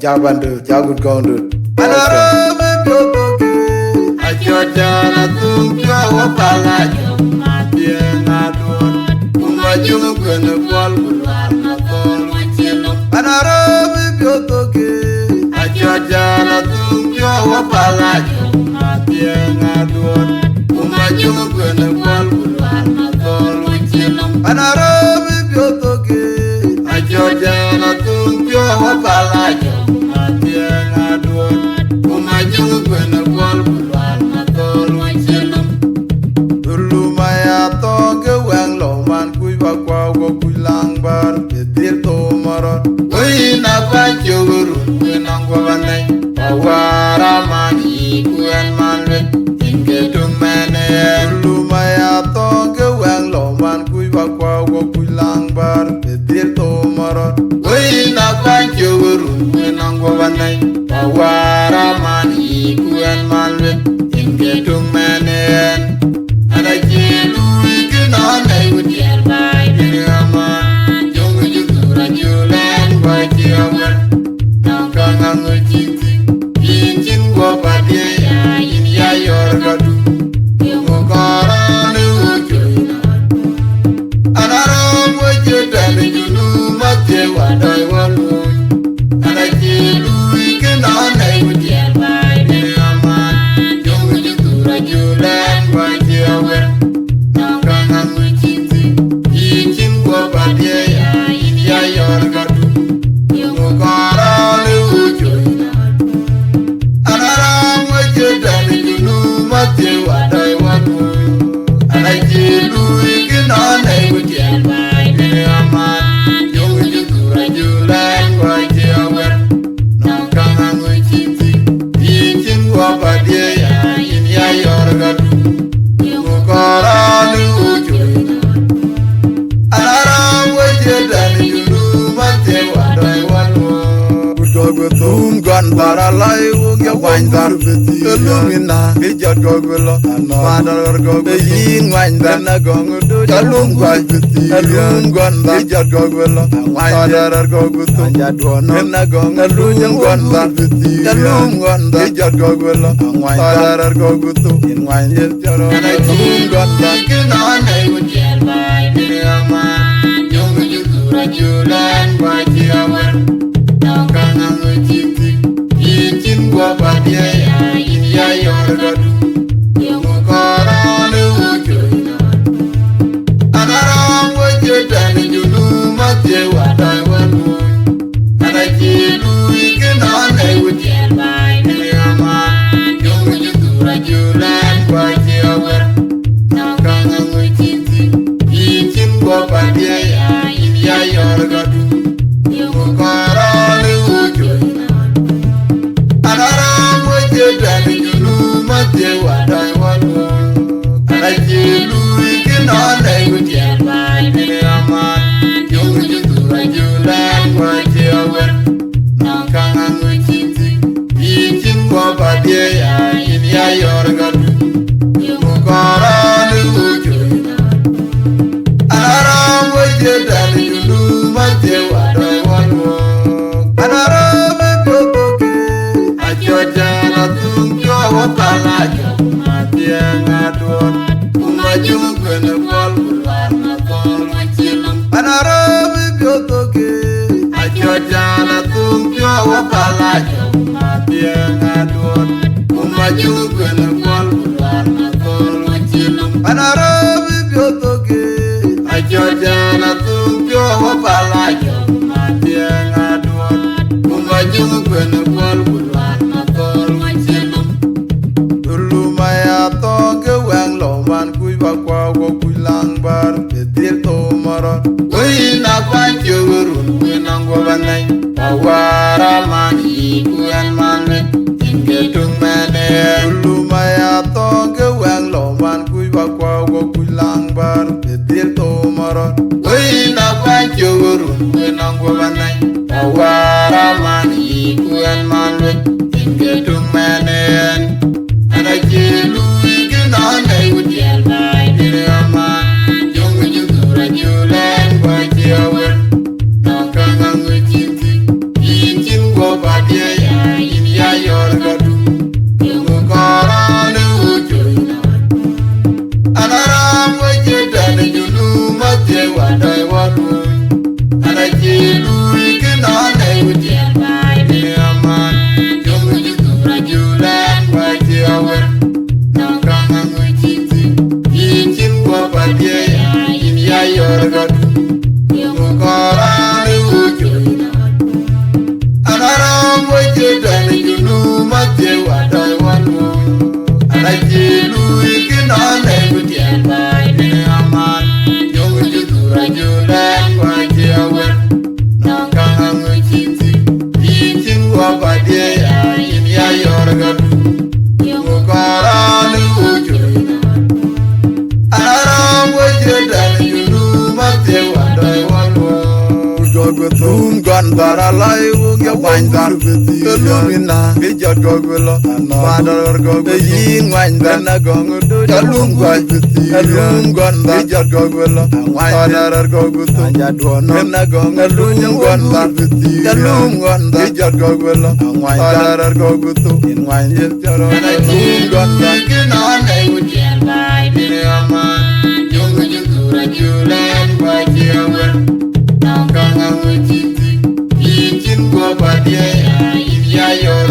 jabandu jagut gondu Anarabe biotoke Ajojana tumpia wapala Joma biena duon Umajumu kwene kwal Bulwar na kol wachilum Anarabe biotoke Ajojana tumpia wapala Joma biena duon Umajumu kwene kwal Bulwar na kol wachilum Anarabe biotoke Ajojana tumpia wapala Joma biena duon Umajumu kwene kwal Bulwar na kol wachilum Dulu maya toge wang lo man kuy bakwa go kuy lang bar Petir to marot Uy na pancho gurun Uy nang kwa banay Pawara mani kuyan manwet Inge tumene Dulu maya toge wang lo man kuy bakwa go kuy lang bar Petir to marot Uy na pancho gurun Uy nang kwa banay Pawara mani kuyan manwet Inge tumene Ada jilu ikina na iwudi albai Diriama Jongu jukura julen kwa chiawar Nangkanga ngujinti Incin gua padye ya ini ya yorgadu Yungu korani ujoina Anaram wajudani junu matye wadai walu Ada jilu ikina na iwudi albai Diriama Jongu jukura julen kwa chiawar Nangkanga ngujinti Incin gua padye ya ini ya yorgadu Yungu korani ujoina Anaram wajudani junu matye wadai walu Ada jilu ikina na iwudi albai Diriama Jongu jukura julen kwa chiawar Nangkanga ngujinti Incin gua padye ya ini ya yorgadu Yungu korani ujoina Anaram wajudani junu matye wadai walu Tum gun baralai uge windar Ilumina Ija gogwilo Madar gogwilo Yin windar Na gongudu Jalum gwai Ilum gondar Ija gogwilo Madar gogwilo Anjadwono Na gongudu Ilum gondar Jalum gondar Ija gogwilo Madar gogwilo Yin windar Jaro Ilum gondar Kina na iwuji albai Diriama Jungu jukura julan Baji awar Nangkanga ngujinti Incin gua padye ya ini ya yorgadu Yungu korani ujoina Anaram wajudani junu matye wadai wanu Ada jilu ikina na iwuji albai Diriama Jungu jukura julan baji awar Nangkanga ngujinti Incin gua padye ya ini ya yorgadu Yungu korani ujoina Anaram wajudani junu matye wadai wanu Ada jilu ikina na iwuji albai Diriama Jungu jukura julan baji awar Nangkanga ngujinti Incin gua padye ya ini ya yorgadu Yungu korani ujoina Anaram wajudani junu matye wadai wanu Anarabe biotoke Ajojana tumpio wapala Joma biena duon Umajumu kwene kwal Bulwar na kol wachilum Anarabe biotoke Ajojana tumpio wapala Joma biena duon Umajumu kwene kwal Bulwar na kol wachilum Anarabe biotoke Ajojana tumpio wapala Joma biena duon Umajumu kwene kwal Bulwar na kol wachilum Dulu maya toge wang lo man kuy bakwa go kuy lang bar Petir to marot Uy na pancho gurun Uy nang gua banay Pawara mani kuyan manwet Inge tumene Dulu maya toge wang lo man kuy bakwa go Kalum gon bara lai wung ya wang dar. Kalumina ke jot go gulo. Badar go go yin wang dar na go ngudu. Kalum gon dar ke jot go gulo. Badar go go tu. Na go ngudu gon dar. Kalum gon dar ke jot go gulo. Badar go go tu. Wang ye charo na gon dar ke na na ujian bai ni ama. Yung jura julen bai jiawen. Nang kang uji. Gua badia ya yor